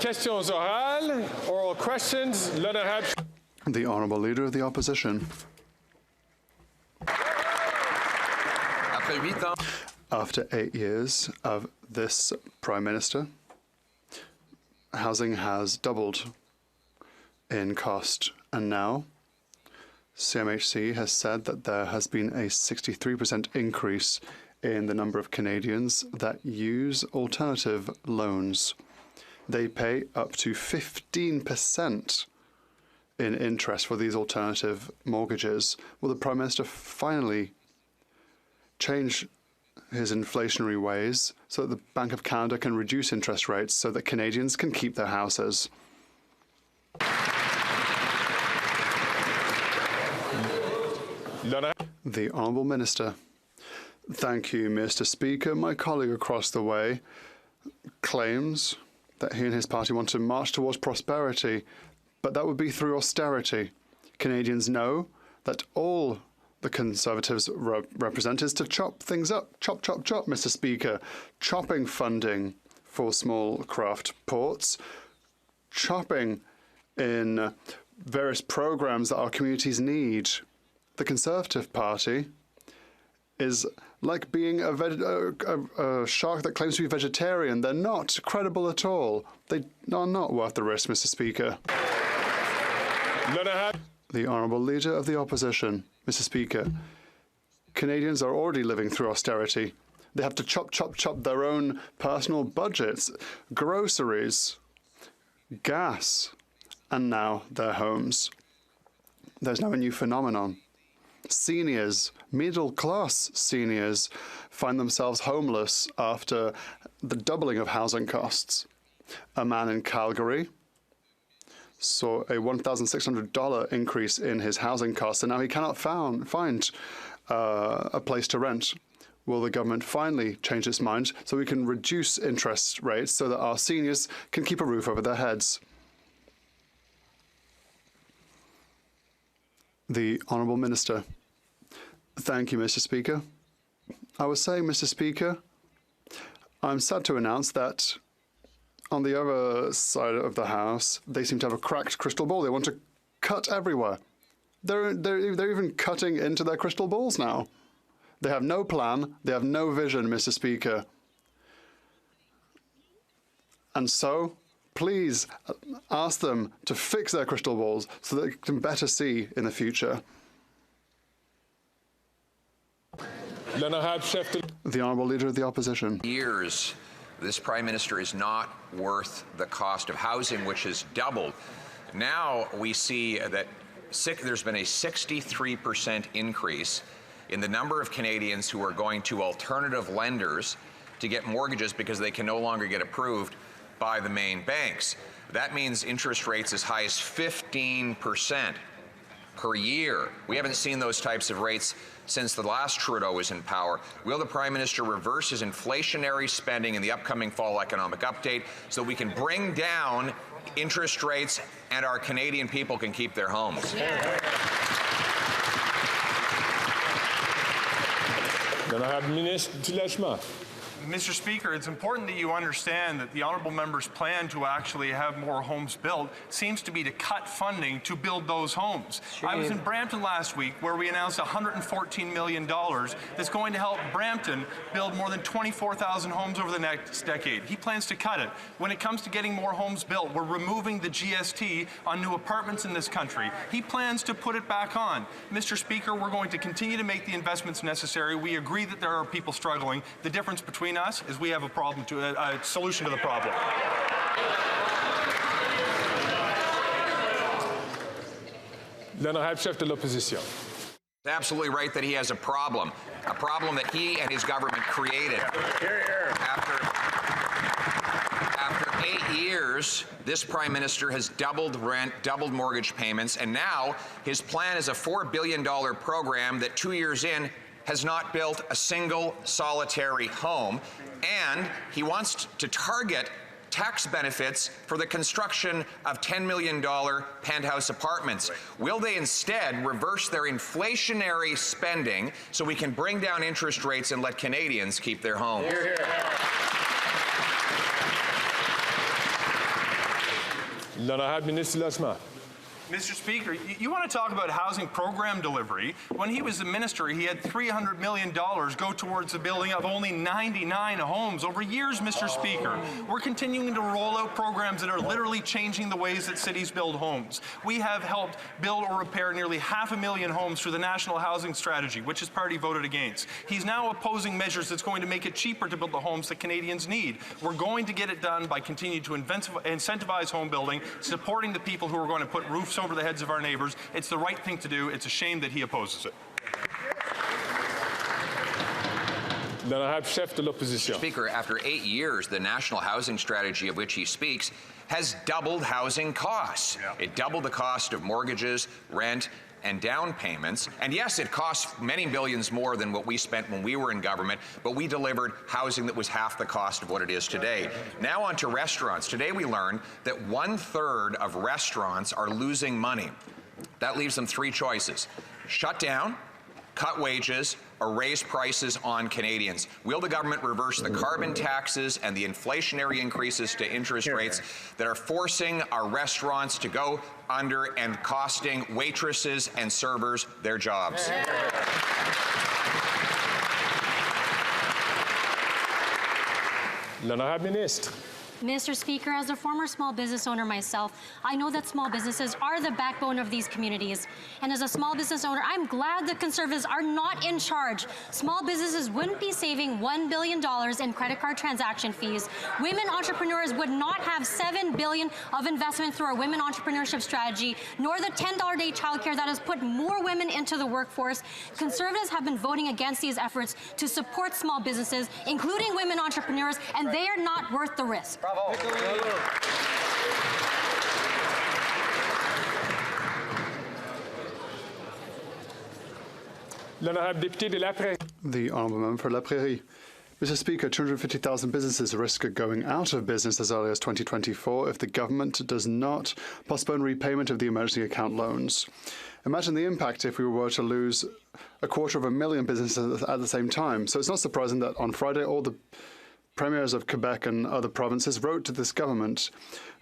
Questions orales, oral questions. The Honourable Leader of the Opposition. After 8 years of this Prime Minister, housing has doubled in cost, and now CMHC has said that there has been a 63% increase in the number of Canadians that use alternative loans. They pay up to 15% in interest for these alternative mortgages. Will the Prime Minister finally change his inflationary ways so that the Bank of Canada can reduce interest rates so that Canadians can keep their houses? The Honourable Minister. Thank you, Mr. Speaker. My colleague across the way claims that he and his party want to march towards prosperity, but that would be through austerity. Canadians know that all the Conservatives represent is to chop things up. Chop, chop, chop, Mr. Speaker. Chopping funding for small craft ports, chopping in various programs that our communities need. The Conservative Party is like being a shark that claims to be vegetarian. They're not credible at all. They are not worth the risk, Mr. Speaker. The Honourable Leader of the Opposition. Mr. Speaker, Canadians are already living through austerity. They have to chop, chop, chop their own personal budgets, groceries, gas, and now their homes. There's now a new phenomenon. Seniors, middle-class seniors, find themselves homeless after the doubling of housing costs. A man in Calgary saw a $1,600 increase in his housing costs, and now he cannot find a place to rent. Will the government finally change its mind so we can reduce interest rates so that our seniors can keep a roof over their heads? The Honourable Minister. Thank you, Mr. Speaker. I was saying, Mr. Speaker, I'm sad to announce that on the other side of the House, they seem to have a cracked crystal ball. They want to cut everywhere. They're even cutting into their crystal balls now. They have no plan. They have no vision, Mr. Speaker. And so, please ask them to fix their crystal balls so that they can better see in the future. The Honourable Leader of the Opposition. Years, this Prime Minister is not worth the cost of housing, which has doubled. Now we see that there's been a 63% increase in the number of Canadians who are going to alternative lenders to get mortgages because they can no longer get approved by the main banks. That means interest rates as high as 15% per year. We haven't seen those types of rates since the last Trudeau was in power. Will the Prime Minister reverse his inflationary spending in the upcoming fall economic update so we can bring down interest rates and our Canadian people can keep their homes? Mr. Speaker, it's important that you understand that the honourable member's plan to actually have more homes built seems to be to cut funding to build those homes. I was in Brampton last week where we announced $114 million that's going to help Brampton build more than 24,000 homes over the next decade. He plans to cut it. When it comes to getting more homes built, we're removing the GST on new apartments in this country. He plans to put it back on. Mr. Speaker, we're going to continue to make the investments necessary. We agree that there are people struggling. The difference between us is we have a solution to the problem. L'honorable chef de l'opposition. Absolutely right that he has a problem that he and his government created. After 8 years, this Prime Minister has doubled rent, doubled mortgage payments, and now his plan is a $4 billion program that 2 years in has not built a single solitary home, and he wants to target tax benefits for the construction of $10 million penthouse apartments. Will they instead reverse their inflationary spending so we can bring down interest rates and let Canadians keep their homes? Hear, hear. L'honorable ministre du Logement. Mr. Speaker, you want to talk about housing program delivery? When he was the minister, he had $300 million go towards the building of only 99 homes over years, Mr. Speaker. We're continuing to roll out programs that are literally changing the ways that cities build homes. We have helped build or repair nearly 500,000 homes through the National Housing Strategy, which his party voted against. He's now opposing measures that's going to make it cheaper to build the homes that Canadians need. We're going to get it done by continuing to incentivize home building, supporting the people who are going to put roofs over the heads of our neighbors. It's the right thing to do. It's a shame that he opposes it. L'honorable chef de l'opposition. Speaker, after 8 years, the national housing strategy of which he speaks has doubled housing costs. It doubled the cost of mortgages, rent, and down payments. And yes, it costs many billions more than what we spent when we were in government, but we delivered housing that was half the cost of what it is today. Now on to restaurants. Today we learned that 1/3 of restaurants are losing money. That leaves them 3 choices: shut down, cut wages, or raise prices on Canadians. Will the government reverse the carbon taxes and the inflationary increases to interest rates that are forcing our restaurants to go under and costing waitresses and servers their jobs? L'honorable ministre. Mr. Speaker, as a former small business owner myself, I know that small businesses are the backbone of these communities. And as a small business owner, I'm glad the Conservatives are not in charge. Small businesses wouldn't be saving $1 billion in credit card transaction fees. Women entrepreneurs would not have $7 billion of investment through our women entrepreneurship strategy, nor the $10 a day childcare that has put more women into the workforce. Conservatives have been voting against these efforts to support small businesses, including women entrepreneurs, and they are not worth the risk. L'honorable député de La Prairie. The honourable member for La Prairie. Mr. Speaker, 250,000 businesses risk going out of business as early as 2024 if the government does not postpone repayment of the emergency account loans. Imagine the impact if we were to lose 250,000 businesses at the same time. So it's not surprising that on Friday all the premiers of Quebec and other provinces wrote to this government.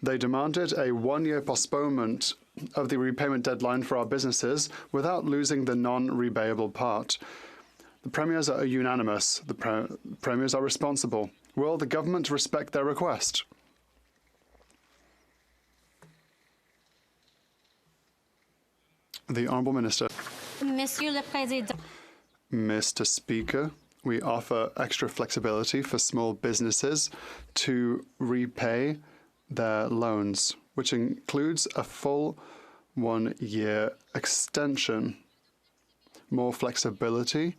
They demanded a 1-year postponement of the repayment deadline for our businesses without losing the non-repayable part. The premiers are unanimous. The premiers are responsible. Will the government respect their request? The Honourable Minister. Monsieur le Président. Mr. Speaker, we offer extra flexibility for small businesses to repay their loans, which includes a full 1-year extension, more flexibility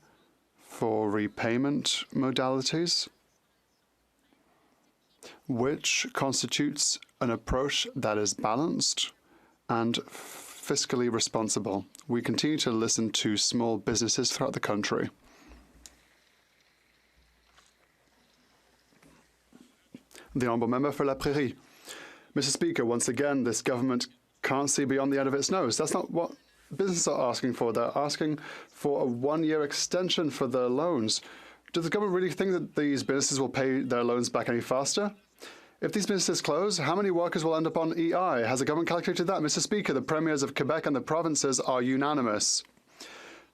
for repayment modalities, which constitutes an approach that is balanced and fiscally responsible. We continue to listen to small businesses throughout the country. The Honourable Member for La Prairie. Mr. Speaker, once again, this government can't see beyond the end of its nose. That's not what businesses are asking for. They're asking for a 1-year extension for their loans. Does the government really think that these businesses will pay their loans back any faster? If these businesses close, how many workers will end up on EI? Has the government calculated that? Mr. Speaker, the premiers of Quebec and the provinces are unanimous.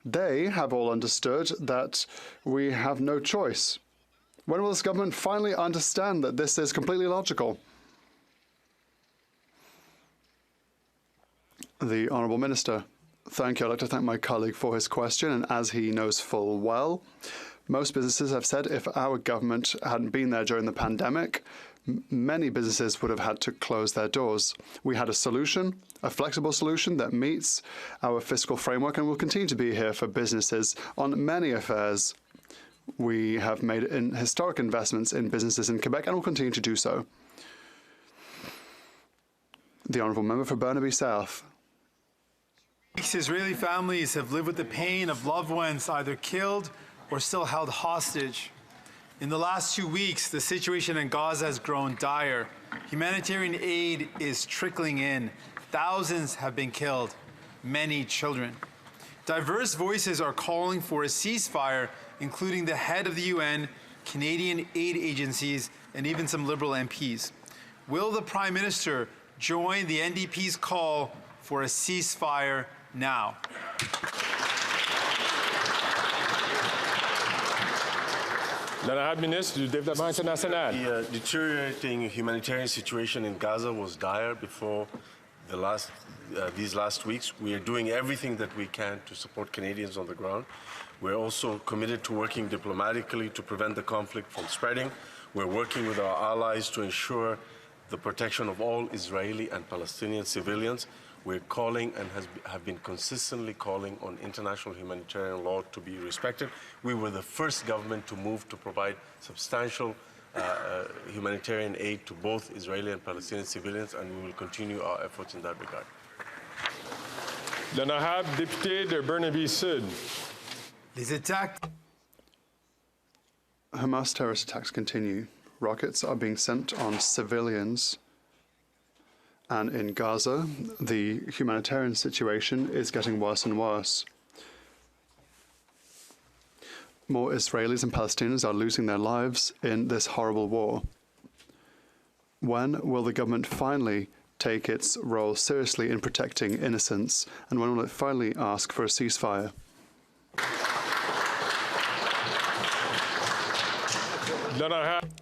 They have all understood that we have no choice. When will this government finally understand that this is completely logical? The Honourable Minister. Thank you. I'd like to thank my colleague for his question. And as he knows full well, most businesses have said if our government hadn't been there during the pandemic, many businesses would have had to close their doors. We had a solution, a flexible solution that meets our fiscal framework and will continue to be here for businesses on many affairs. We have made historic investments in businesses in Quebec and will continue to do so. The Honourable Member for Burnaby South. Israeli families have lived with the pain of loved ones either killed or still held hostage. In the last 2 weeks, the situation in Gaza has grown dire. Humanitarian aid is trickling in. Thousands have been killed, many children. Diverse voices are calling for a ceasefire, including the head of the UN, Canadian aid agencies, and even some Liberal MPs. Will the Prime Minister join the NDP's call for a ceasefire now. L'honorable ministre du Développement international. The deteriorating humanitarian situation in Gaza was dire before these last weeks. We are doing everything that we can to support Canadians on the ground. We're also committed to working diplomatically to prevent the conflict from spreading. We're working with our allies to ensure the protection of all Israeli and Palestinian civilians. We're calling and have been consistently calling on international humanitarian law to be respected. We were the first government to move to provide substantial humanitarian aid to both Israeli and Palestinian civilians, and we will continue our efforts in that regard. L'honorable député de Burnaby Sud. Les attaques Hamas terrorist attacks continue. Rockets are being sent on civilians. And in Gaza, the humanitarian situation is getting worse and worse. More Israelis and Palestinians are losing their lives in this horrible war. When will the government finally take its role seriously in protecting innocents? And when will it finally ask for a ceasefire?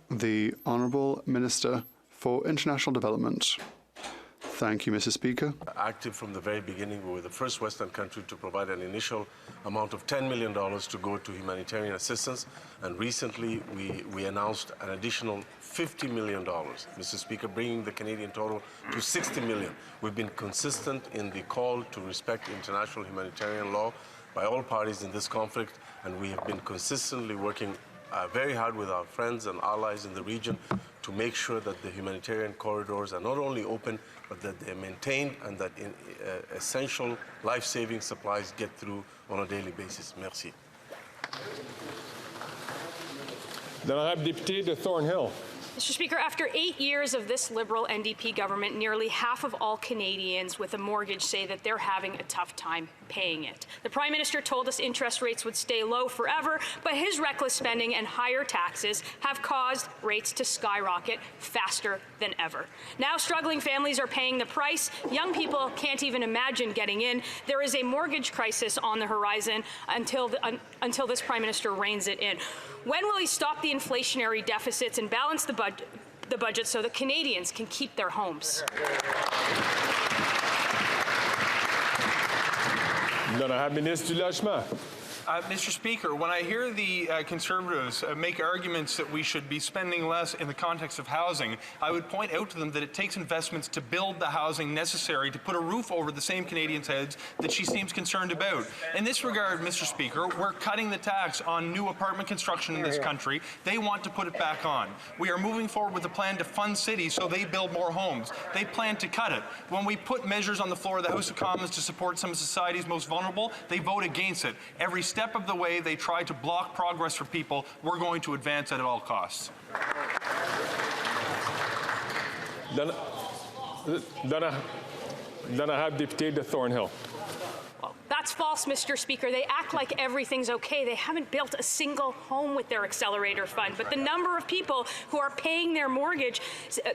The Honourable Minister for International Development. Thank you, Mr. Speaker. Active from the very beginning, we were the first Western country to provide an initial amount of $10 million to go to humanitarian assistance. And recently, we announced an additional $50 million, Mr. Speaker, bringing the Canadian total to $60 million. We've been consistent in the call to respect international humanitarian law by all parties in this conflict, and we have been consistently working very hard with our friends and allies in the region to make sure that the humanitarian corridors are not only open, but that they're maintained and that essential life-saving supplies get through on a daily basis. Merci. L'honorable député de Thornhill. Mr. Speaker, after 8 years of this Liberal NDP government, nearly half of all Canadians with a mortgage say that they're having a tough time paying it. The Prime Minister told us interest rates would stay low forever, but his reckless spending and higher taxes have caused rates to skyrocket faster than ever. Now struggling families are paying the price. Young people can't even imagine getting in. There is a mortgage crisis on the horizon until this Prime Minister reins it in. When will he stop the inflationary deficits and balance the budget so that Canadians can keep their homes? L'honorable ministre du Logement. Mr. Speaker, when I hear the Conservatives make arguments that we should be spending less in the context of housing, I would point out to them that it takes investments to build the housing necessary to put a roof over the same Canadians' heads that she seems concerned about. In this regard, Mr. Speaker, we're cutting the tax on new apartment construction in this country. They want to put it back on. We are moving forward with a plan to fund cities so they build more homes. They plan to cut it. When we put measures on the floor of the House of Commons to support some of society's most vulnerable, they vote against it. Every step of the way they try to block progress for people, we're going to advance it at all costs. L'honorable député de Thornhill. That's false, Mr. Speaker. They act like everything's okay. They haven't built a single home with their accelerator fund. But the number of people who are paying their mortgage,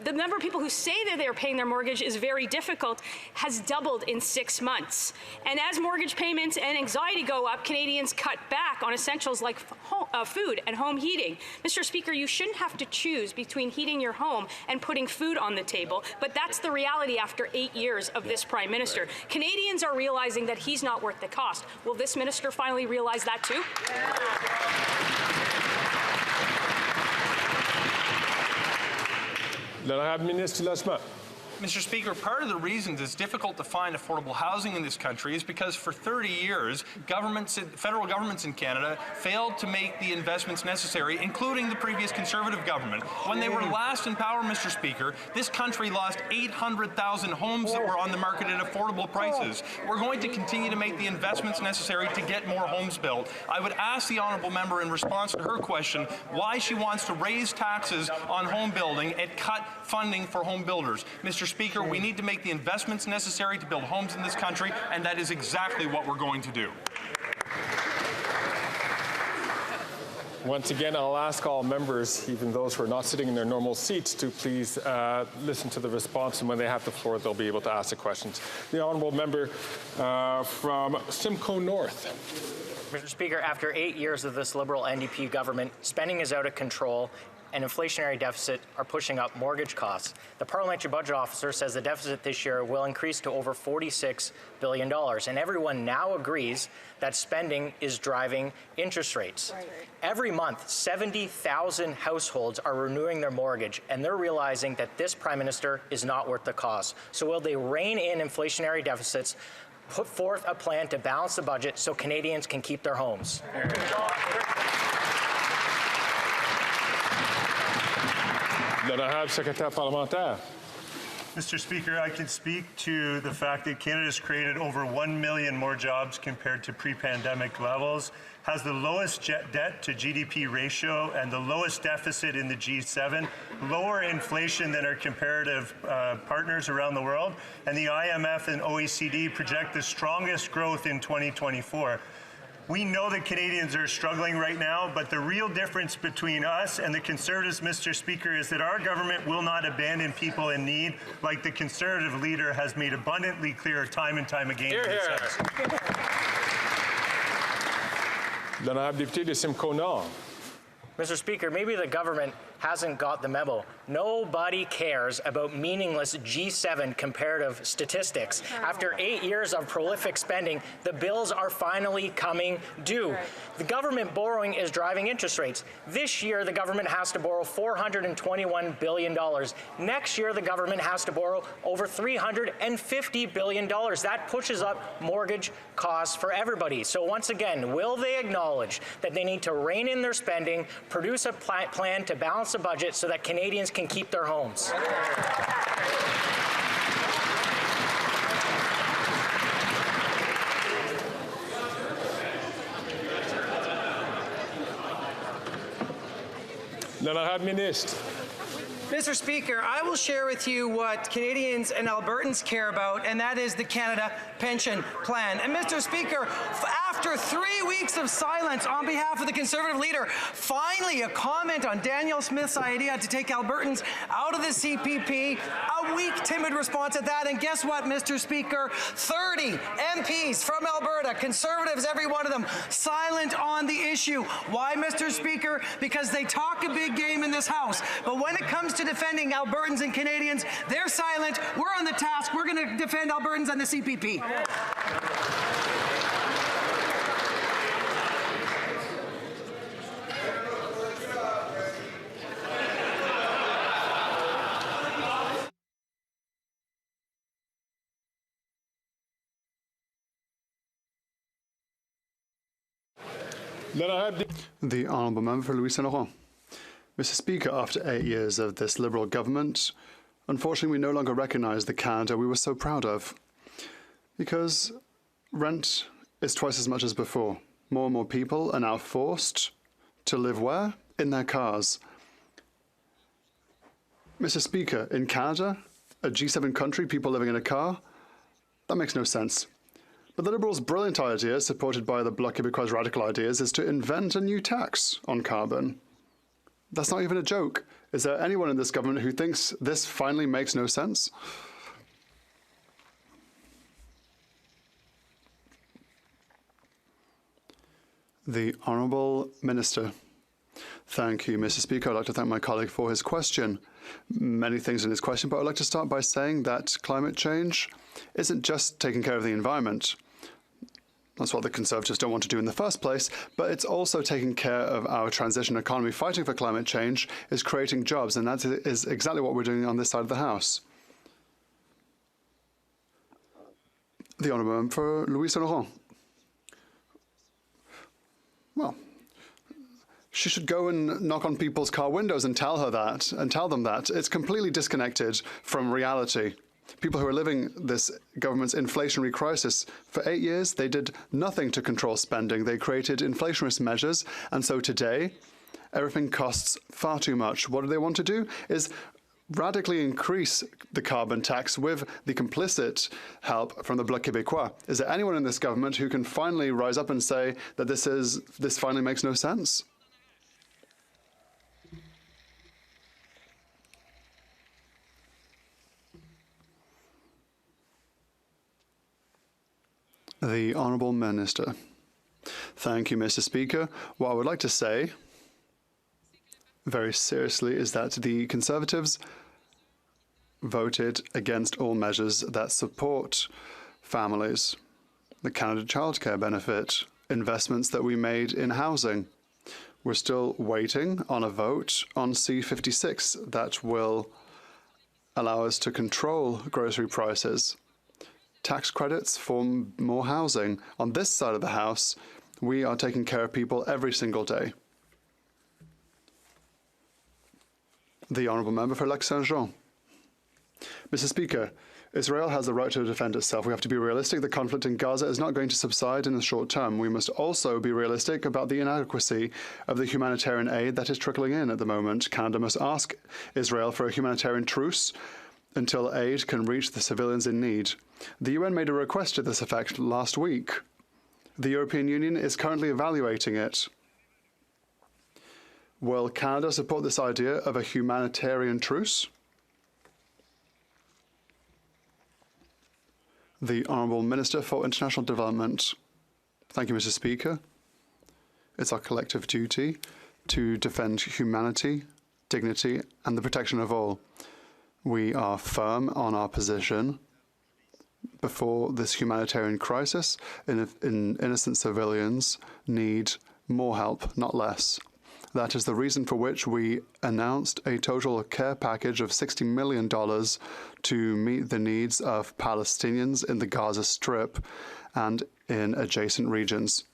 the number of people who say that they're paying their mortgage is very difficult, has doubled in 6 months. And as mortgage payments and anxiety go up, Canadians cut back on essentials like food and home heating. Mr. Speaker, you shouldn't have to choose between heating your home and putting food on the table. But that's the reality after 8 years of this Prime Minister. Canadians are realizing that he's not worth the cost. Will this minister finally realize that too? L'honorable ministre du Logement. Mr. Speaker, part of the reasons it's difficult to find affordable housing in this country is because for 30 years, federal governments in Canada failed to make the investments necessary, including the previous Conservative government. When they were last in power, Mr. Speaker, this country lost 800,000 homes that were on the market at affordable prices. We're going to continue to make the investments necessary to get more homes built. I would ask the honourable member in response to her question why she wants to raise taxes on home building and cut funding for home builders. Mr. Speaker, we need to make the investments necessary to build homes in this country, and that is exactly what we're going to do. Once again, I'll ask all members, even those who are not sitting in their normal seats, to please listen to the response, and when they have the floor, they'll be able to ask the questions. The honourable member from Simcoe North. Mr. Speaker, after 8 years of this Liberal NDP government, spending is out of control and inflationary deficit are pushing up mortgage costs. The Parliamentary Budget Officer says the deficit this year will increase to over $46 billion, and everyone now agrees that spending is driving interest rates. Right. Every month, 70,000 households are renewing their mortgage, and they're realizing that this Prime Minister is not worth the cost. So will they rein in inflationary deficits, put forth a plan to balance the budget so Canadians can keep their homes? L'honorable secrétaire parlementaire. Mr. Speaker, I can speak to the fact that Canada's created over 1 million more jobs compared to pre-pandemic levels, has the lowest debt to GDP ratio and the lowest deficit in the G7, lower inflation than our comparative partners around the world, and the IMF and OECD project the strongest growth in 2024. We know that Canadians are struggling right now, but the real difference between us and the Conservatives, Mr. Speaker, is that our government will not abandon people in need, like the Conservative leader has made abundantly clear time and time again. L'honorable député de Simcoe Nord. Mr. Speaker, maybe the government hasn't got the memo. Nobody cares about meaningless G7 comparative statistics. After 8 years of prolific spending, the bills are finally coming due. The government borrowing is driving interest rates. This year, the government has to borrow $421 billion. Next year, the government has to borrow over $350 billion. That pushes up mortgage costs for everybody. So once again, will they acknowledge that they need to rein in their spending, produce a plan to balance the budget so that Canadians can keep their homes? L'honorable ministre. Mr. Speaker, I will share with you what Canadians and Albertans care about, and that is the Canada Pension Plan. And Mr. Speaker, after 3 weeks of silence on behalf of the Conservative leader, finally a comment on Danielle Smith's idea to take Albertans out of the CPP, a weak, timid response at that. And guess what, Mr. Speaker? 30 MPs from Alberta, Conservatives, every one of them, silent on the issue. Why, Mr. Speaker? Because they talk a big game in this House, but when it comes to defending Albertans and Canadians, they're silent. We're on the task. We're going to defend Albertans and the CPP. The Honourable Member for Louis Saint-Laurent. Mr. Speaker, after 8 years of this Liberal government, unfortunately we no longer recognise the Canada we were so proud of. Because rent is twice as much as before. More and more people are now forced to live where? In their cars. Mr. Speaker, in Canada, a G7 country, people living in a car? That makes no sense. But the Liberals' brilliant idea, supported by the Bloc Québécois' radical ideas, is to invent a new tax on carbon. That's not even a joke. Is there anyone in this government who thinks this finally makes no sense? The Honourable Minister. Thank you, Mr. Speaker. I'd like to thank my colleague for his question. Many things in his question, but I'd like to start by saying that climate change isn't just taking care of the environment. That's what the Conservatives don't want to do in the first place, but it's also taking care of our transition economy. Fighting for climate change is creating jobs, and that is exactly what we're doing on this side of the House. The Honourable Member for Louis Saint-Laurent. Well, she should go and knock on people's car windows and tell them that. It's completely disconnected from reality. People who are living this government's inflationary crisis, for 8 years, they did nothing to control spending. They created inflationary measures, and so today, everything costs far too much. What do they want to do is radically increase the carbon tax with the complicit help from the Bloc Québécois. Is there anyone in this government who can finally rise up and say that this finally makes no sense? The Honourable Minister. Thank you, Mr. Speaker. What I would like to say, very seriously, is that the Conservatives voted against all measures that support families, the Canada Childcare Benefit, investments that we made in housing. We're still waiting on a vote on C-56 that will allow us to control grocery prices. Tax credits for more housing. On this side of the House, we are taking care of people every single day. The Honourable Member for Lac-Saint-Jean. Mr. Speaker, Israel has the right to defend itself. We have to be realistic. The conflict in Gaza is not going to subside in the short term. We must also be realistic about the inadequacy of the humanitarian aid that is trickling in at the moment. Canada must ask Israel for a humanitarian truce until aid can reach the civilians in need. The UN made a request to this effect last week. The European Union is currently evaluating it. Will Canada support this idea of a humanitarian truce? The Honourable Minister for International Development. Thank you, Mr. Speaker. It's our collective duty to defend humanity, dignity, and the protection of all. We are firm on our position before this humanitarian crisis, innocent civilians need more help, not less. That is the reason for which we announced a total care package of $60 million to meet the needs of Palestinians in the Gaza Strip and in adjacent regions.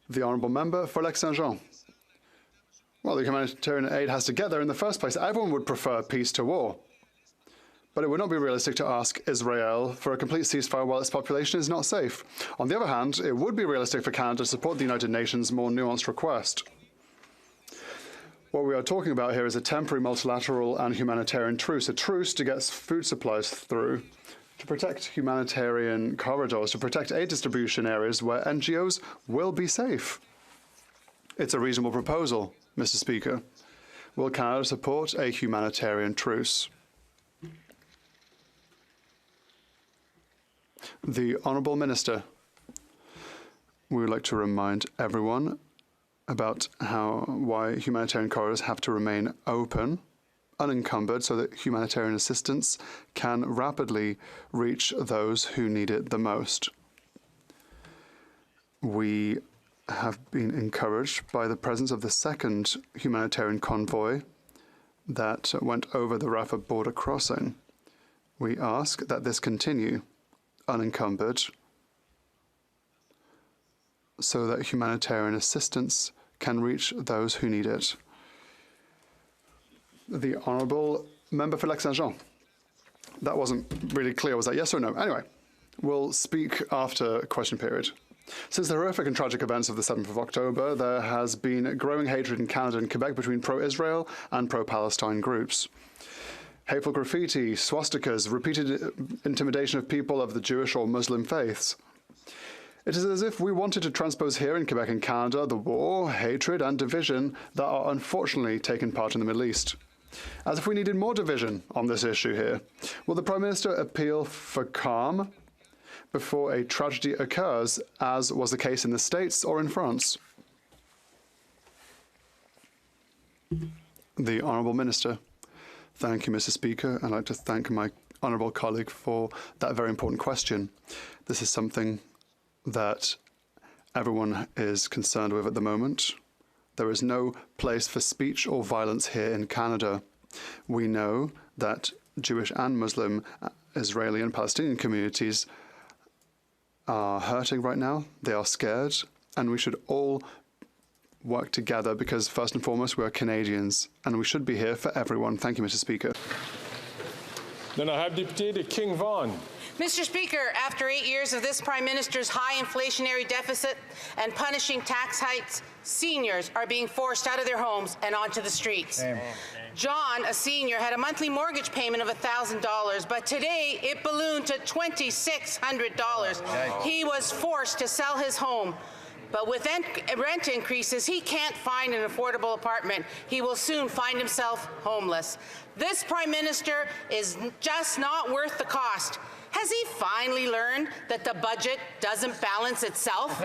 The Honourable Member for Lac-Saint-Jean. Well, the humanitarian aid has to get there in the first place. Everyone would prefer peace to war. But it would not be realistic to ask Israel for a complete ceasefire while its population is not safe. On the other hand, it would be realistic for Canada to support the United Nations' more nuanced request. What we are talking about here is a temporary multilateral and humanitarian truce, a truce to get food supplies through, to protect humanitarian corridors, to protect aid distribution areas where NGOs will be safe. It's a reasonable proposal, Mr. Speaker. Will Canada support a humanitarian truce? The Honourable Minister. We would like to remind everyone about why humanitarian corridors have to remain open, unencumbered, so that humanitarian assistance can rapidly reach those who need it the most. We have been encouraged by the presence of the second humanitarian convoy that went over the Rafah border crossing. We ask that this continue unencumbered so that humanitarian assistance can reach those who need it. The Honourable Member for Lac-Saint-Jean. That wasn't really clear. Was that yes or no? Anyway, we'll speak after question period. Since the horrific and tragic events of the 7th of October, there has been growing hatred in Canada and Quebec between pro-Israel and pro-Palestine groups. Hateful graffiti, swastikas, repeated intimidation of people of the Jewish or Muslim faiths. It is as if we wanted to transpose here in Quebec and Canada the war, hatred, and division that are unfortunately taking part in the Middle East. As if we needed more division on this issue here. Will the Prime Minister appeal for calm before a tragedy occurs, as was the case in the States or in France? The Honourable Minister. Thank you, Mr. Speaker. I'd like to thank my honourable colleague for that very important question. This is something that everyone is concerned with at the moment. There is no place for speech or violence here in Canada. We know that Jewish and Muslim, Israeli and Palestinian communities are hurting right now. They are scared, and we should all work together because, first and foremost, we are Canadians, and we should be here for everyone. Thank you, Mr. Speaker. Then I have Député de King Vaughan. Mr. Speaker, after 8 years of this Prime Minister's high inflationary deficit and punishing tax hikes, seniors are being forced out of their homes and onto the streets. Amen. John, a senior, had a monthly mortgage payment of $1,000, but today it ballooned to $2,600. He was forced to sell his home. But with rent increases, he can't find an affordable apartment. He will soon find himself homeless. This Prime Minister is just not worth the cost. Has he finally learned that the budget doesn't balance itself?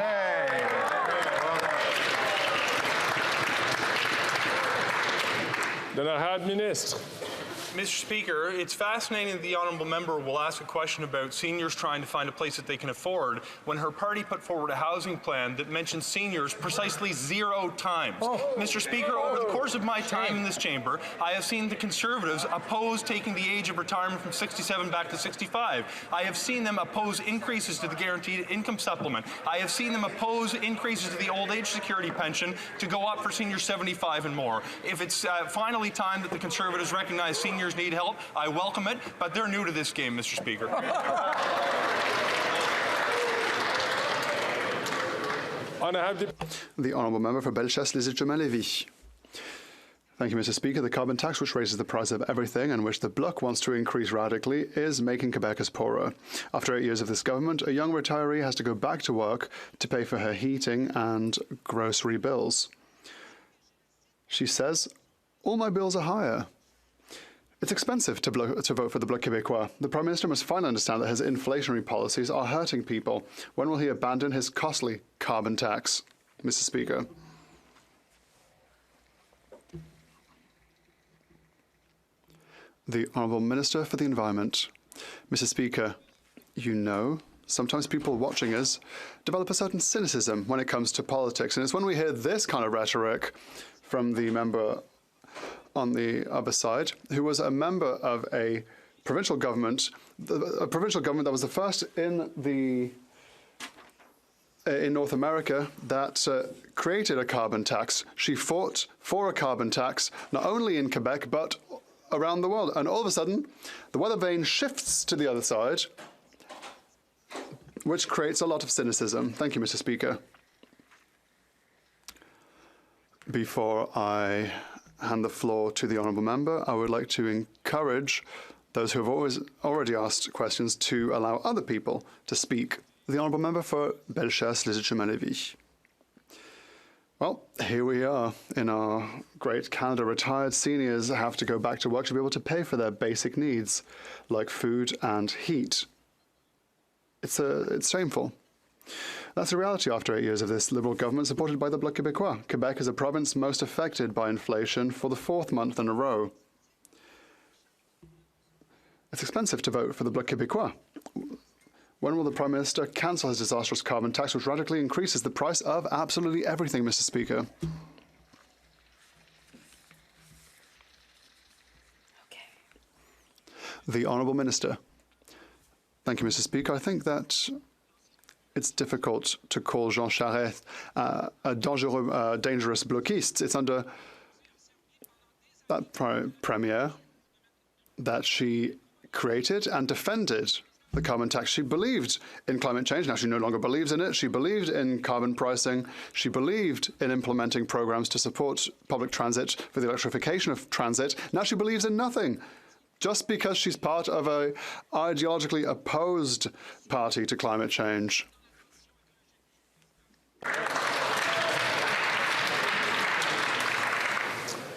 L'honorable ministre. Mr. Speaker, it's fascinating that the honourable member will ask a question about seniors trying to find a place that they can afford when her party put forward a housing plan that mentions seniors precisely 0 times. Mr. Speaker, over the course of my time in this chamber, I have seen the Conservatives oppose taking the age of retirement from 67 back to 65. I have seen them oppose increases to the guaranteed income supplement. I have seen them oppose increases to the old age security pension to go up for seniors 75 and more. If it's finally time that the Conservatives recognize seniors need help, I welcome it, but they're new to this game, Mr. Speaker. The Honourable Member for Bellechasse-les-Échemins-Lévis. Thank you, Mr. Speaker. The carbon tax, which raises the price of everything and which the Bloc wants to increase radically, is making Quebecers poorer. After 8 years of this government, a young retiree has to go back to work to pay for her heating and grocery bills. She says, "All my bills are higher." It's expensive to vote for the Bloc Québécois. The Prime Minister must finally understand that his inflationary policies are hurting people. When will he abandon his costly carbon tax, Mr. Speaker? The Honourable Minister for the Environment. Mr. Speaker, you know, sometimes people watching us develop a certain cynicism when it comes to politics, and it's when we hear this kind of rhetoric from the member on the other side, who was a member of a provincial government that was the first in North America that created a carbon tax. She fought for a carbon tax, not only in Quebec, but around the world. And all of a sudden, the weather vane shifts to the other side, which creates a lot of cynicism. Thank you, Mr. Speaker. Before I hand the floor to the Honourable Member, I would like to encourage those who have already asked questions to allow other people to speak. The Honourable Member for Bellechasse-les-Échemins-Lévis. Well, here we are in our great Canada. Retired seniors have to go back to work to be able to pay for their basic needs, like food and heat. It's shameful. That's the reality after 8 years of this Liberal government supported by the Bloc Québécois. Quebec is a province most affected by inflation for the 4th month in a row. It's expensive to vote for the Bloc Québécois. When will the Prime Minister cancel his disastrous carbon tax, which radically increases the price of absolutely everything, Mr. Speaker? The Honourable Minister. Thank you, Mr. Speaker. I think that it's difficult to call Jean Charest a dangerous bloquiste. It's under that premier that she created and defended the carbon tax. She believed in climate change. Now she no longer believes in it. She believed in carbon pricing. She believed in implementing programs to support public transit for the electrification of transit. Now she believes in nothing, just because she's part of a ideologically opposed party to climate change.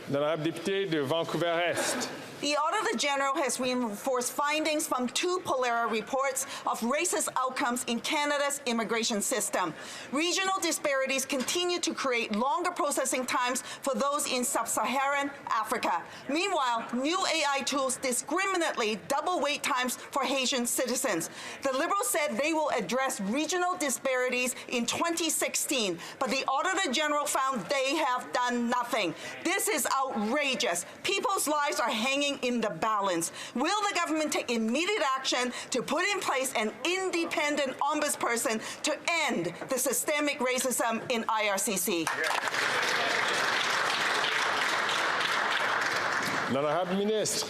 L'honorable député de Vancouver-Est. The Auditor General has reinforced findings from 2 Polaris reports of racist outcomes in Canada's immigration system. Regional disparities continue to create longer processing times for those in sub-Saharan Africa. Meanwhile, new AI tools discriminately double wait times for Haitian citizens. The Liberals said they will address regional disparities in 2016, but the Auditor General found they have done nothing. This is outrageous. People's lives are hanging in the balance. Will the government take immediate action to put in place an independent ombudsperson to end the systemic racism in IRCC? L'honorable ministre.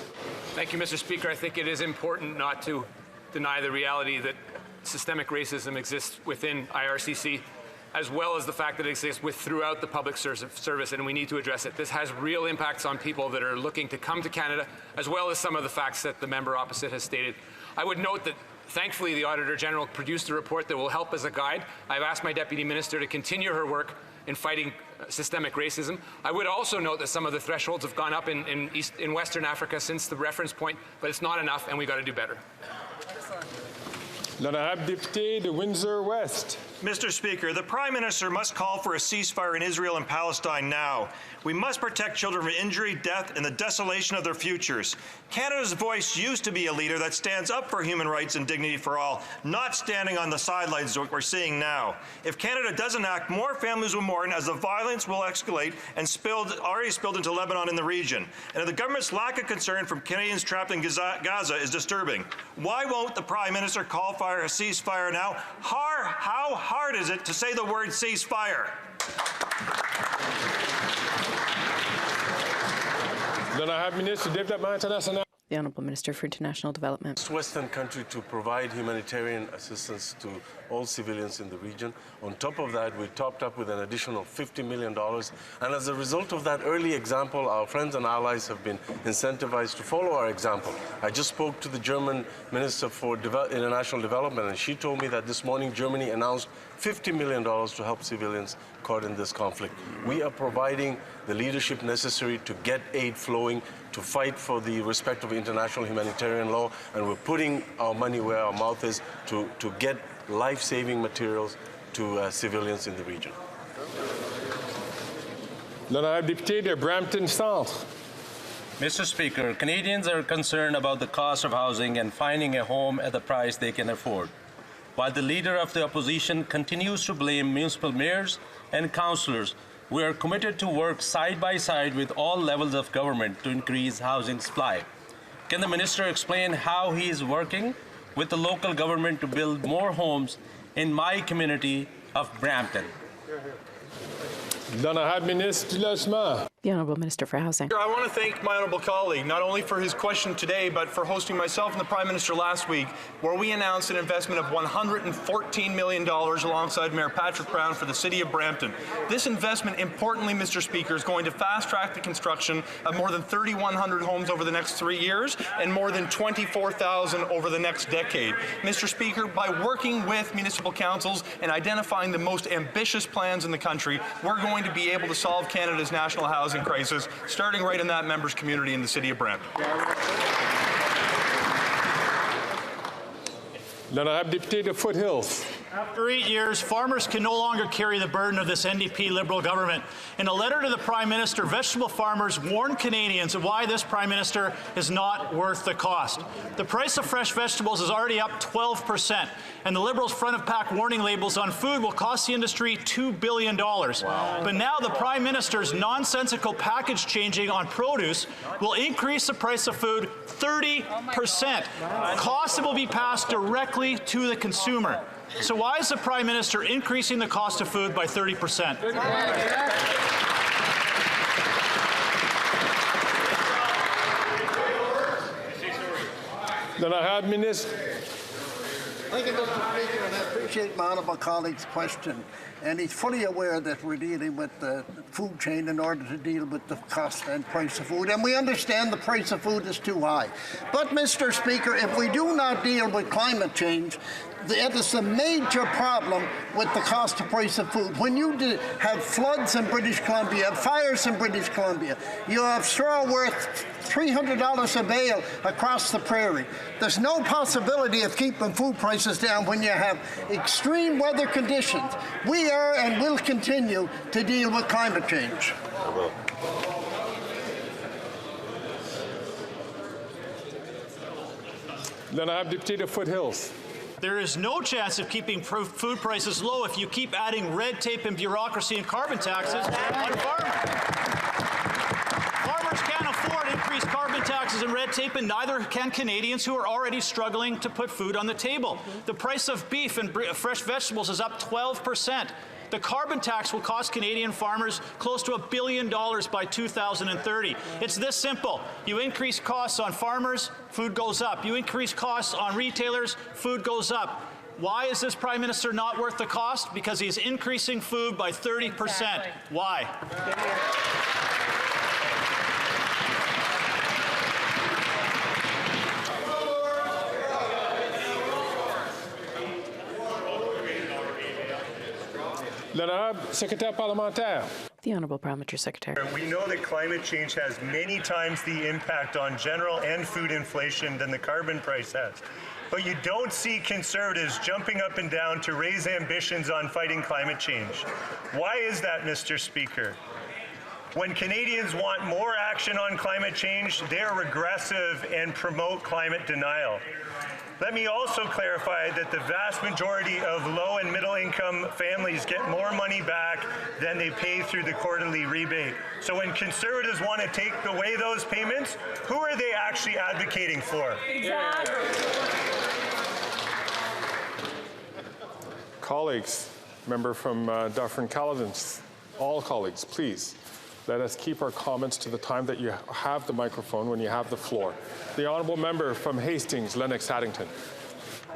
Thank you, Mr. Speaker. I think it is important not to deny the reality that systemic racism exists within IRCC, as well as the fact that it exists throughout the public service, and we need to address it. This has real impacts on people that are looking to come to Canada, as well as some of the facts that the member opposite has stated. I would note that Thankfully, the Auditor General produced a report that will help as a guide. I've asked my Deputy Minister to continue her work in fighting systemic racism. I would also note that some of the thresholds have gone up in Western Africa since the reference point, but it's not enough, and we've got to do better. L'honorable député de Windsor West. Mr. Speaker, the Prime Minister must call for a ceasefire in Israel and Palestine now. We must protect children from injury, death, and the desolation of their futures. Canada's voice used to be a leader that stands up for human rights and dignity for all, not standing on the sidelines what we're seeing now. If Canada doesn't act, more families will mourn as the violence will escalate and already spilled into Lebanon and the region. And the government's lack of concern from Canadians trapped in Gaza is disturbing. Why won't the Prime Minister call for a ceasefire now? How hard is it to say the word ceasefire? L'honorable ministre du Développement international. The Honourable Minister for International Development. Western country to provide humanitarian assistance to all civilians in the region. On top of that, we topped up with an additional $50 million. And as a result of that early example, our friends and allies have been incentivized to follow our example. I just spoke to the German Minister for International Development, and she told me that this morning Germany announced $50 million to help civilians caught in this conflict. We are providing the leadership necessary to get aid flowing, to fight for the respect of international humanitarian law, and we're putting our money where our mouth is to get life-saving materials to civilians in the region. L'honorable député de Brampton Centre. Mr. Speaker, Canadians are concerned about the cost of housing and finding a home at the price they can afford. While the Leader of the Opposition continues to blame municipal mayors and councillors, we are committed to work side by side with all levels of government to increase housing supply. Can the Minister explain how he is working with the local government to build more homes in my community of Brampton? L'honorable ministre du Logement. The Honourable Minister for Housing. I want to thank my honourable colleague, not only for his question today, but for hosting myself and the Prime Minister last week, where we announced an investment of $114 million alongside Mayor Patrick Brown for the City of Brampton. This investment, importantly, Mr. Speaker, is going to fast-track the construction of more than 3,100 homes over the next 3 years and more than 24,000 over the next decade. Mr. Speaker, by working with municipal councils and identifying the most ambitious plans in the country, we're going to be able to solve Canada's national housing crisis, starting right in that members' community in the City of Brampton. L'honorable député de Foothills. After 8 years, farmers can no longer carry the burden of this NDP Liberal government. In a letter to the Prime Minister, vegetable farmers warn Canadians of why this Prime Minister is not worth the cost. The price of fresh vegetables is already up 12%, and the Liberals' front-of-pack warning labels on food will cost the industry $2 billion. Wow. But now the Prime Minister's nonsensical package changing on produce will increase the price of food 30%. Costs that will be passed directly to the consumer. So why is the Prime Minister increasing the cost of food by 30%? L'honorable ministre. Thank you, Mr. Speaker, and I appreciate my honourable colleague's question. And he's fully aware that we're dealing with the food chain in order to deal with the cost and price of food. And we understand the price of food is too high. But, Mr. Speaker, if we do not deal with climate change, it is a major problem with the cost of price of food. When you have floods in British Columbia, you have fires in British Columbia, you have straw worth $300 a bale across the prairie. There's no possibility of keeping food prices down when you have extreme weather conditions. We are and will continue to deal with climate change. L'honorable député de Foothills. There is no chance of keeping food prices low if you keep adding red tape and bureaucracy and carbon taxes on farmers. Farmers can't afford increased carbon taxes and red tape, and neither can Canadians who are already struggling to put food on the table. The price of beef and fresh vegetables is up 12%. The carbon tax will cost Canadian farmers close to $1 billion by 2030. It's this simple. You increase costs on farmers, food goes up. You increase costs on retailers, food goes up. Why is this Prime Minister not worth the cost? Because he's increasing food by 30%. Exactly. Why? L'honorable secrétaire parlementaire. The Honourable Parliamentary Secretary. We know that climate change has many times the impact on general and food inflation than the carbon price has. But you don't see Conservatives jumping up and down to raise ambitions on fighting climate change. Why is that, Mr. Speaker? When Canadians want more action on climate change, they're regressive and promote climate denial. Let me also clarify that the vast majority of low and middle income families get more money back than they pay through the quarterly rebate. So when Conservatives want to take away those payments, who are they actually advocating for? Exactly. Colleagues, member from Dufferin-Caledon, all colleagues, please, let us keep our comments to the time that you have the microphone when you have the floor. The honourable member from Hastings, Lennox Haddington.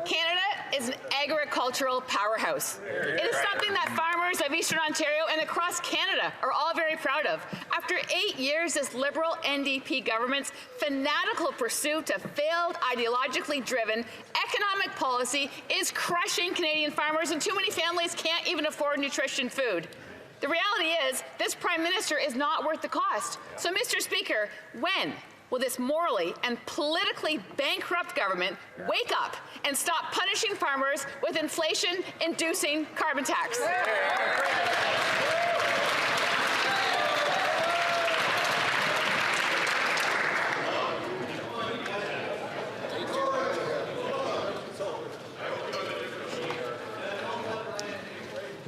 Canada is an agricultural powerhouse. It is something that farmers of Eastern Ontario and across Canada are all very proud of. After 8 years, this Liberal NDP government's fanatical pursuit of failed, ideologically driven economic policy is crushing Canadian farmers, and too many families can't even afford nutrition food. The reality is, this Prime Minister is not worth the cost. So, Mr. Speaker, when will this morally and politically bankrupt government wake up and stop punishing farmers with inflation-inducing carbon tax?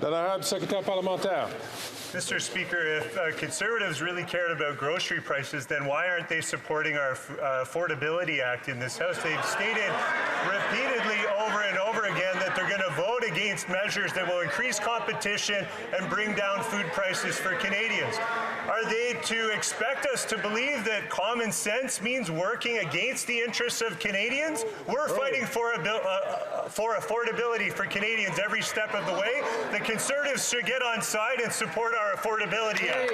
L'honorable secrétaire parlementaire. Mr. Speaker, if Conservatives really cared about grocery prices, then why aren't they supporting our Affordability Act in this House? They've stated repeatedly over and over again that they're going to vote against measures that will increase competition and bring down food prices for Canadians. Are they to expect us to believe that common sense means working against the interests of Canadians? We're fighting for affordability for Canadians every step of the way. The Conservatives should get on side and support our Affordability Act.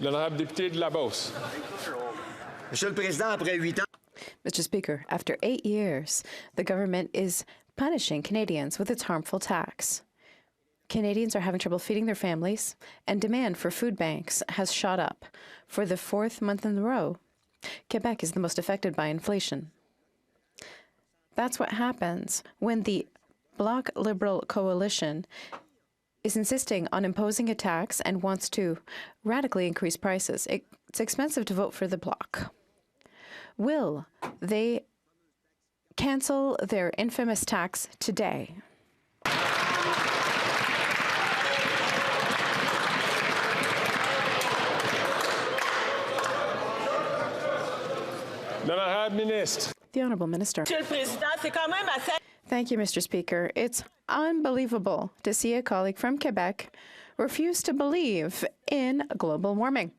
L'honorable député de La Beauce. Monsieur le Président, après 8 ans. Mr. Speaker, after 8 years, the government is punishing Canadians with its harmful tax. Canadians are having trouble feeding their families, and demand for food banks has shot up. For the 4th month in a row, Quebec is the most affected by inflation. That's what happens when the Bloc Liberal coalition is insisting on imposing a tax and wants to radically increase prices. It's expensive to vote for the Bloc. Will they cancel their infamous tax today? The Honourable Minister. Thank you, Mr. Speaker. It's unbelievable to see a colleague from Quebec refuse to believe in global warming.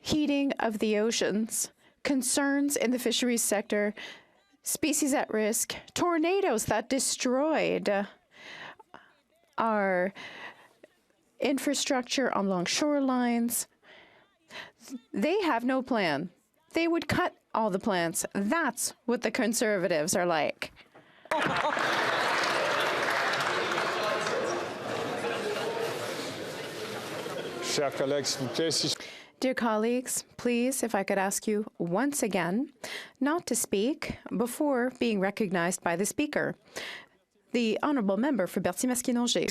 Heating of the oceans, concerns in the fisheries sector, species at risk, tornadoes that destroyed our infrastructure along shorelines. They have no plan. They would cut all the plants. That's what the Conservatives are like. Dear colleagues, please, if I could ask you once again not to speak before being recognized by the Speaker. The Honourable Member for Berthier-Masquinongé.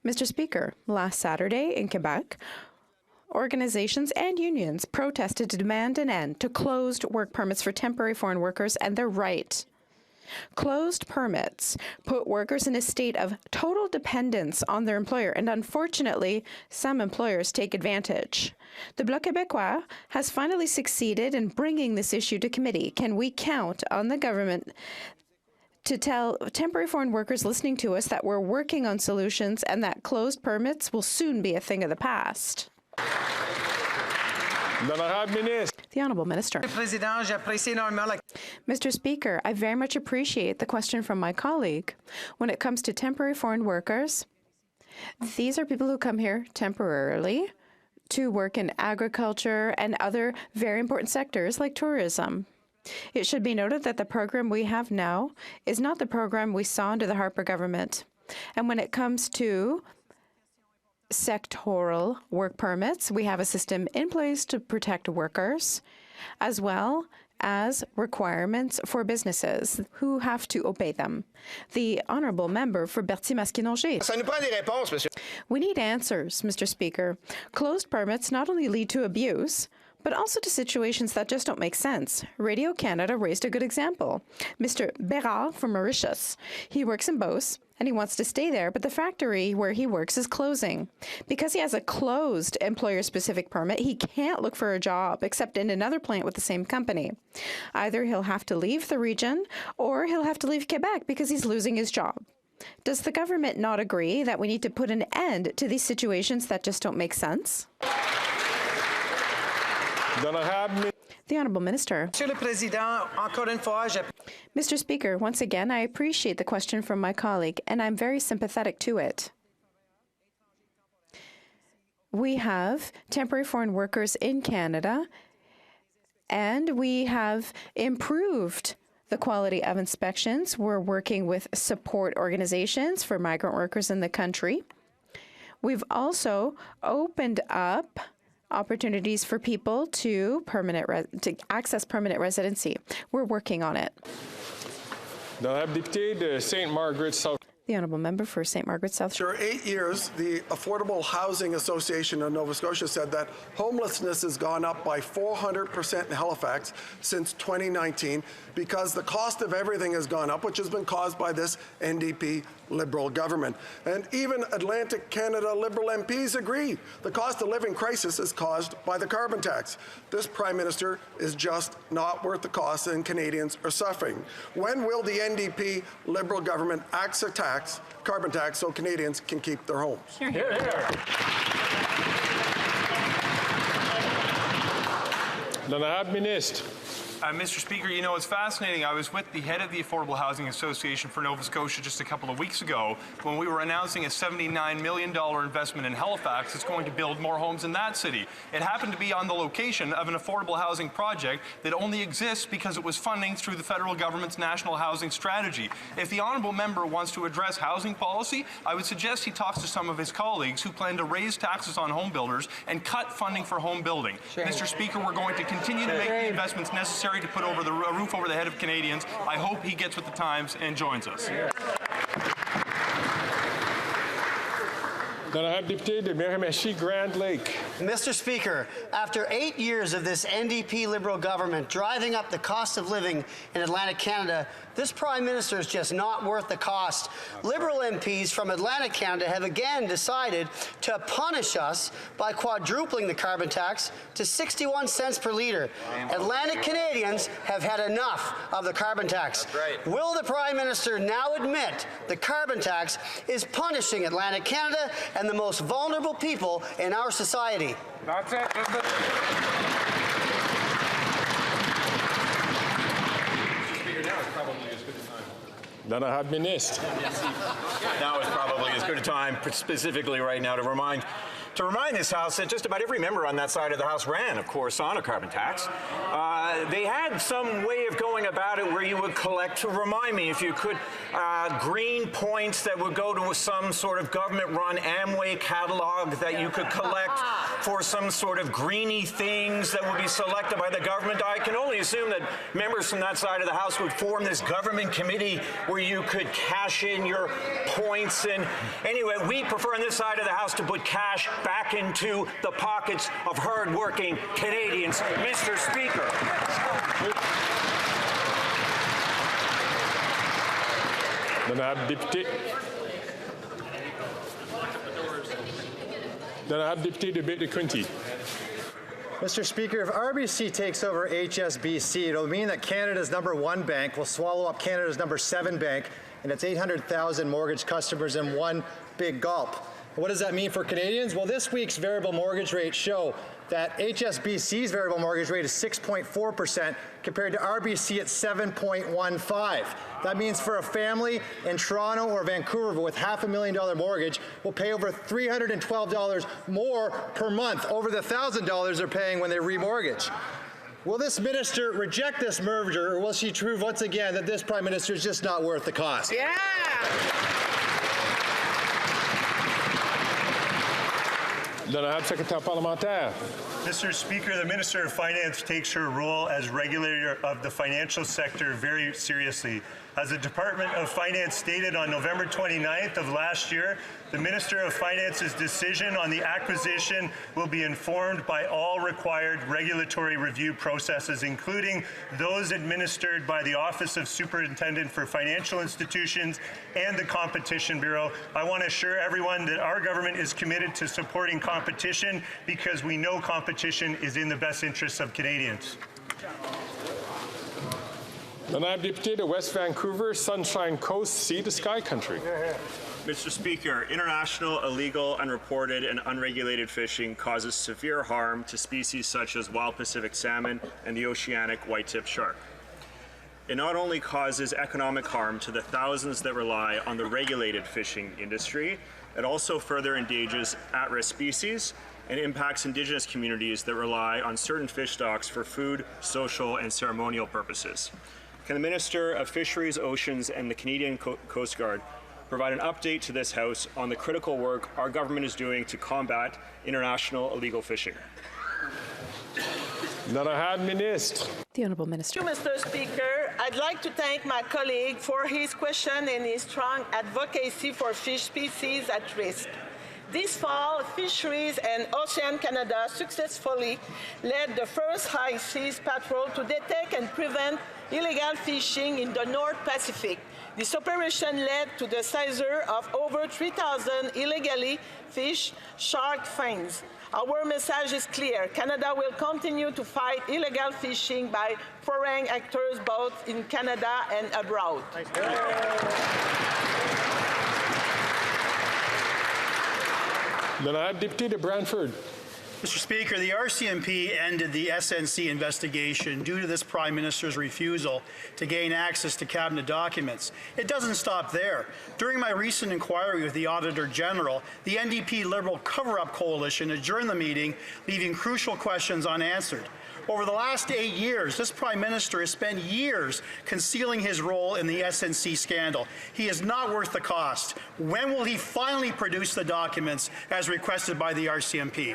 Mr. Speaker, last Saturday in Quebec, organizations and unions protested to demand an end to closed work permits for temporary foreign workers and their right. Closed permits put workers in a state of total dependence on their employer, and unfortunately, some employers take advantage. The Bloc Québécois has finally succeeded in bringing this issue to committee. Can we count on the government to tell temporary foreign workers listening to us that we're working on solutions and that closed permits will soon be a thing of the past? The Honourable Minister. Mr. Speaker, I very much appreciate the question from my colleague. When it comes to temporary foreign workers, these are people who come here temporarily to work in agriculture and other very important sectors like tourism. It should be noted that the program we have now is not the program we saw under the Harper government. And when it comes to sectoral work permits, we have a system in place to protect workers, as well as requirements for businesses who have to obey them. The honourable member for Berthier-Masquinongé. We need answers, Mr. Speaker. Closed permits not only lead to abuse, but also to situations that just don't make sense. Radio Canada raised a good example. Mr. Bérard from Mauritius. He works in Beauce, and he wants to stay there, but the factory where he works is closing. Because he has a closed employer-specific permit, he can't look for a job except in another plant with the same company. Either he'll have to leave the region, or he'll have to leave Quebec because he's losing his job. Does the government not agree that we need to put an end to these situations that just don't make sense? The Honourable Minister. Mr. Speaker, once again, I appreciate the question from my colleague, and I'm very sympathetic to it. We have temporary foreign workers in Canada, and we have improved the quality of inspections. We're working with support organizations for migrant workers in the country. We've also opened up opportunities for people to access permanent residency. We're working on it. The Honourable Member for St. Margaret South Shore. For 8 years, the Affordable Housing Association of Nova Scotia said that homelessness has gone up by 400% in Halifax since 2019 because the cost of everything has gone up, which has been caused by this NDP Liberal government. And even Atlantic Canada Liberal MPs agree the cost of living crisis is caused by the carbon tax. This Prime Minister is just not worth the cost, and Canadians are suffering. When will the NDP Liberal government axe a carbon tax so Canadians can keep their homes? Hear, hear. Mr. Speaker, you know, it's fascinating. I was with the head of the Affordable Housing Association for Nova Scotia just a couple of weeks ago when we were announcing a $79 million investment in Halifax that's going to build more homes in that city. It happened to be on the location of an affordable housing project that only exists because it was funding through the federal government's National Housing Strategy. If the honourable member wants to address housing policy, I would suggest he talks to some of his colleagues who plan to raise taxes on home builders and cut funding for home building. Mr. Speaker, we're going to continue to make the investments necessary to put over the roof over the head of Canadians. I hope he gets with the times and joins us. Grand Lake. Mr. Speaker, after 8 years of this NDP Liberal government driving up the cost of living in Atlantic Canada, this Prime Minister is just not worth the cost. Liberal MPs from Atlantic Canada have again decided to punish us by quadrupling the carbon tax to 61 cents per litre. Atlantic Canadians have had enough of the carbon tax. Will the Prime Minister now admit the carbon tax is punishing Atlantic Canada and the most vulnerable people in our society? That's it. Then I had missed. Now is probably as good a time, specifically right now, to remind this House that just about every member on that side of the House ran, of course, on a carbon tax. They had some way of going about it where you would collect, to remind me if you could, green points that would go to some sort of government-run Amway catalog that you could collect for some sort of greeny things that would be selected by the government. I can only assume that members from that side of the House would form this government committee where you could cash in your points. And anyway, we prefer on this side of the House to put cash back into the pockets of hard-working Canadians. Mr. Speaker. Then I have Deputy de Quinty. Mr. Speaker, if RBC takes over HSBC, it'll mean that Canada's #1 bank will swallow up Canada's #7 bank and its 800,000 mortgage customers in one big gulp. And what does that mean for Canadians? Well, this week's variable mortgage rates show that HSBC's variable mortgage rate is 6.4% compared to RBC at 7.15. That means for a family in Toronto or Vancouver with $500,000 mortgage will pay over $312 more per month over the $1,000 they're paying when they remortgage. Will this minister reject this merger, or will she prove once again that this Prime Minister is just not worth the cost? Yeah! L'honorable secrétaire parlementaire. Mr. Speaker, the Minister of Finance takes her role as regulator of the financial sector very seriously. As the Department of Finance stated on November 29th of last year, the Minister of Finance's decision on the acquisition will be informed by all required regulatory review processes, including those administered by the Office of Superintendent for Financial Institutions and the Competition Bureau. I want to assure everyone that our government is committed to supporting competition because we know competition is in the best interests of Canadians. Honorable Député de West Vancouver, Sunshine Coast, Sea to Sky Country. Mr. Speaker, international, illegal, unreported, and unregulated fishing causes severe harm to species such as wild Pacific salmon and the oceanic white-tip shark. It not only causes economic harm to the thousands that rely on the regulated fishing industry, it also further endangers at-risk species and impacts Indigenous communities that rely on certain fish stocks for food, social, and ceremonial purposes. Can the Minister of Fisheries, Oceans, and the Canadian Coast Guard provide an update to this House on the critical work our government is doing to combat international illegal fishing? L'honorable ministre. The Honourable Minister. Thank you, Mr. Speaker. I'd like to thank my colleague for his question and his strong advocacy for fish species at risk. This fall, Fisheries and Ocean Canada successfully led the first high seas patrol to detect and prevent illegal fishing in the North Pacific. This operation led to the seizure of over 3,000 illegally fished shark fins. Our message is clear. Canada will continue to fight illegal fishing by foreign actors both in Canada and abroad. L'honorable Député de Brantford. Mr. Speaker, the RCMP ended the SNC investigation due to this Prime Minister's refusal to gain access to cabinet documents. It doesn't stop there. During my recent inquiry with the Auditor General, the NDP Liberal Cover-Up Coalition adjourned the meeting, leaving crucial questions unanswered. Over the last 8 years, this Prime Minister has spent years concealing his role in the SNC scandal. He is not worth the cost. When will he finally produce the documents as requested by the RCMP?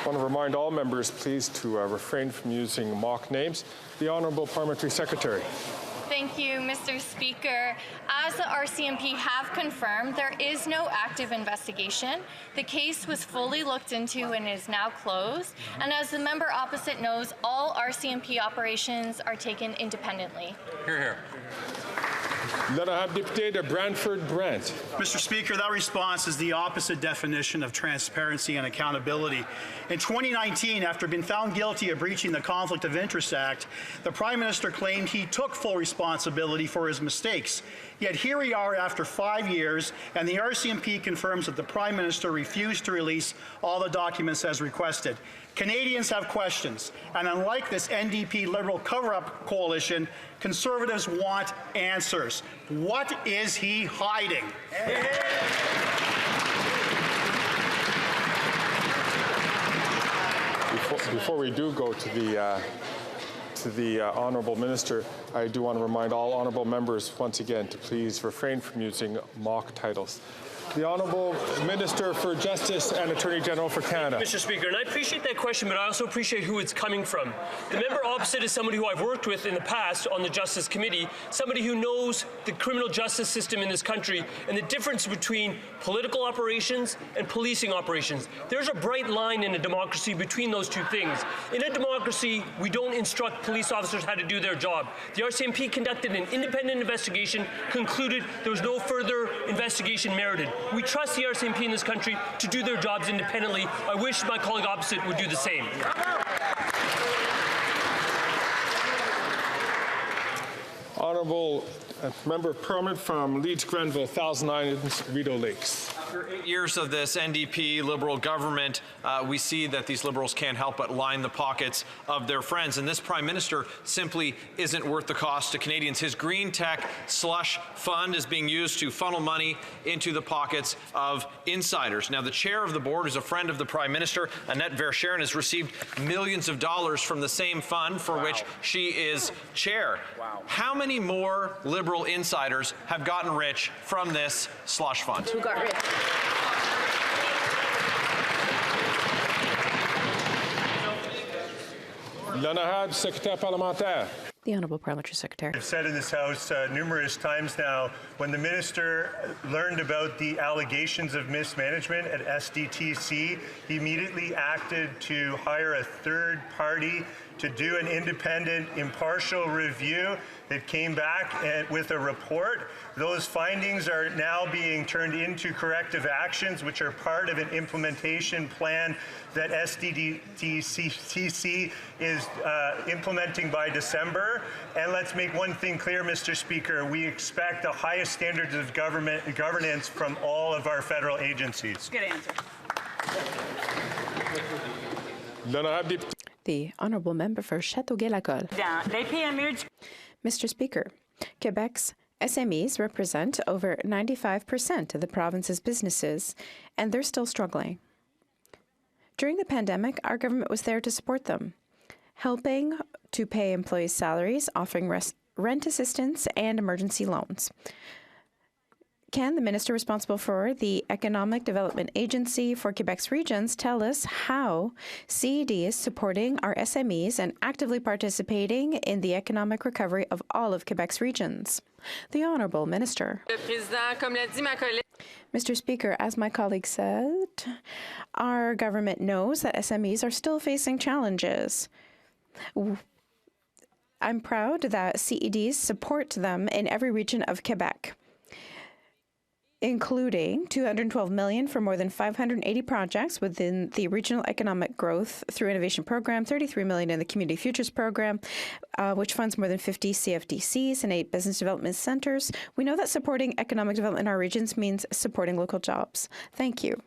I want to remind all members, please, to refrain from using mock names. The Honourable Parliamentary Secretary. Thank you, Mr. Speaker. As the RCMP have confirmed, there is no active investigation. The case was fully looked into and is now closed. And as the member opposite knows, all RCMP operations are taken independently. Hear, hear. L'honorable Député de Brantford-Brant. Mr. Speaker, that response is the opposite definition of transparency and accountability. In 2019, after being found guilty of breaching the Conflict of Interest Act, the Prime Minister claimed he took full responsibility for his mistakes. Yet here we are after 5 years, and the RCMP confirms that the Prime Minister refused to release all the documents as requested. Canadians have questions, and unlike this NDP Liberal Cover-Up Coalition, Conservatives want answers. What is he hiding? Before we do go to the Honourable Minister, I do want to remind all Honourable members once again to please refrain from using mock titles. The Honourable Minister for Justice and Attorney General for Canada. Mr. Speaker, and I appreciate that question, but I also appreciate who it's coming from. The member opposite is somebody who I've worked with in the past on the Justice Committee, somebody who knows the criminal justice system in this country and the difference between political operations and policing operations. There's a bright line in a democracy between those two things. In a democracy, we don't instruct police officers how to do their job. The RCMP conducted an independent investigation, concluded there was no further investigation merited. We trust the RCMP in this country to do their jobs independently. I wish my colleague opposite would do the same. Honourable Member of Parliament from Leeds Grenville, Thousand Islands, Rideau Lakes. After 8 years of this NDP Liberal government, we see that these Liberals can't help but line the pockets of their friends. And this Prime Minister simply isn't worth the cost to Canadians. His green tech slush fund is being used to funnel money into the pockets of insiders. Now, the chair of the board is a friend of the Prime Minister. Annette Verscheren has received millions of dollars from the same fund for which she is chair. How many more Liberal insiders have gotten rich from this slush fund? Who got rich? L'honorable secrétaire parlementaire. The Honourable Parliamentary Secretary. I've said in this House numerous times now, when the minister learned about the allegations of mismanagement at SDTC, he immediately acted to hire a third party to do an independent, impartial review that came back with a report. Those findings are now being turned into corrective actions, which are part of an implementation plan that SDTC is implementing by December. And let's make one thing clear, Mr. Speaker, we expect the highest standards of governance from all of our federal agencies. Good answer. The Honourable Member for Châteauguay-Lacolle. Mr. Speaker, Quebec's SMEs represent over 95% of the province's businesses, and they're still struggling. During the pandemic, our government was there to support them, helping to pay employees' salaries, offering rent assistance and emergency loans. Can the minister responsible for the Economic Development Agency for Quebec's regions tell us how CED is supporting our SMEs and actively participating in the economic recovery of all of Quebec's regions? The Honourable Minister. Mr. Speaker, as my colleague said, our government knows that SMEs are still facing challenges. I'm proud that CEDs support them in every region of Quebec, including $212 million for more than 580 projects within the Regional Economic Growth through Innovation Program, $33 million in the Community Futures Program, which funds more than 50 CFDCs and 8 business development centers. We know that supporting economic development in our regions means supporting local jobs. Thank you.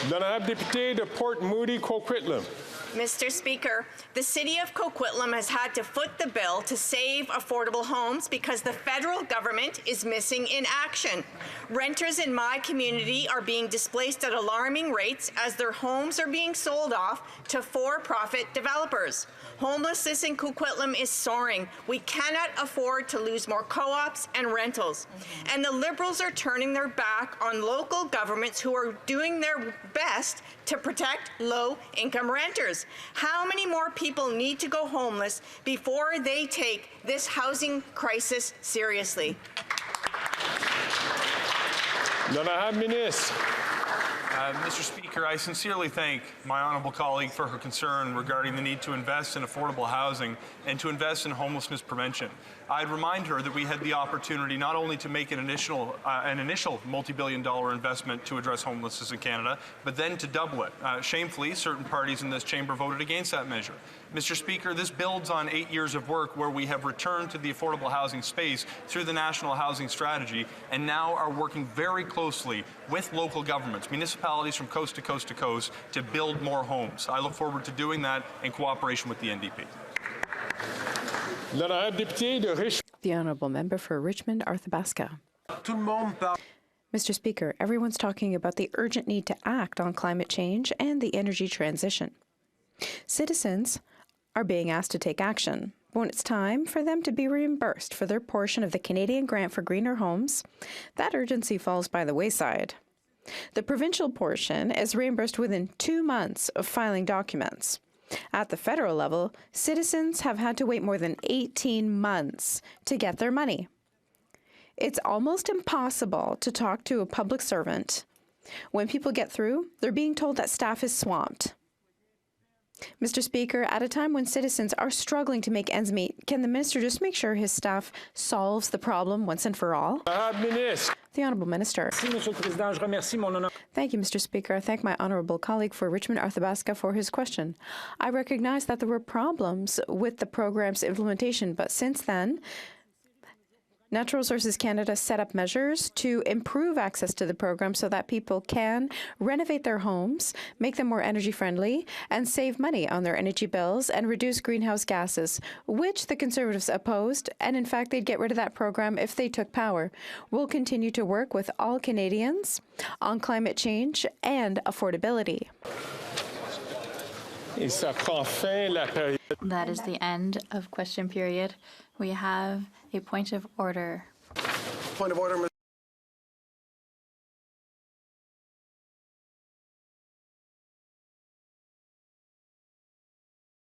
L'honorable député de Port Moody, Coquitlam. Mr. Speaker, the City of Coquitlam has had to foot the bill to save affordable homes because the federal government is missing in action. Renters in my community are being displaced at alarming rates as their homes are being sold off to for-profit developers. Homelessness in Coquitlam is soaring. We cannot afford to lose more co-ops and rentals. And the Liberals are turning their back on local governments who are doing their best to protect low-income renters. How many more people need to go homeless before they take this housing crisis seriously? L'honorable ministre. Mr. Speaker, I sincerely thank my honourable colleague for her concern regarding the need to invest in affordable housing and to invest in homelessness prevention. I'd remind her that we had the opportunity not only to make an initial multi-billion-dollar investment to address homelessness in Canada, but then to double it. Shamefully, certain parties in this chamber voted against that measure. Mr. Speaker, this builds on 8 years of work where we have returned to the affordable housing space through the National Housing Strategy and now are working very closely with local governments, municipalities from coast to coast to coast, to build more homes. I look forward to doing that in cooperation with the NDP. The Honourable Member for Richmond, Arthabaska. Mr. Speaker, everyone's talking about the urgent need to act on climate change and the energy transition. Citizens are being asked to take action. But when it's time for them to be reimbursed for their portion of the Canadian Grant for Greener Homes, that urgency falls by the wayside. The provincial portion is reimbursed within 2 months of filing documents. At the federal level, citizens have had to wait more than 18 months to get their money. It's almost impossible to talk to a public servant. When people get through, they're being told that staff is swamped. Mr. Speaker, at a time when citizens are struggling to make ends meet, can the minister just make sure his staff solves the problem once and for all? The Honourable Minister. Thank you, Mr. Speaker. I thank my honourable colleague for Richmond Arthabaska for his question. I recognize that there were problems with the program's implementation, but since then, Natural Resources Canada set up measures to improve access to the program so that people can renovate their homes, make them more energy friendly, and save money on their energy bills and reduce greenhouse gases, which the Conservatives opposed, and in fact they'd get rid of that program if they took power. We'll continue to work with all Canadians on climate change and affordability. That is the end of question period. We have a point of order. Point of order,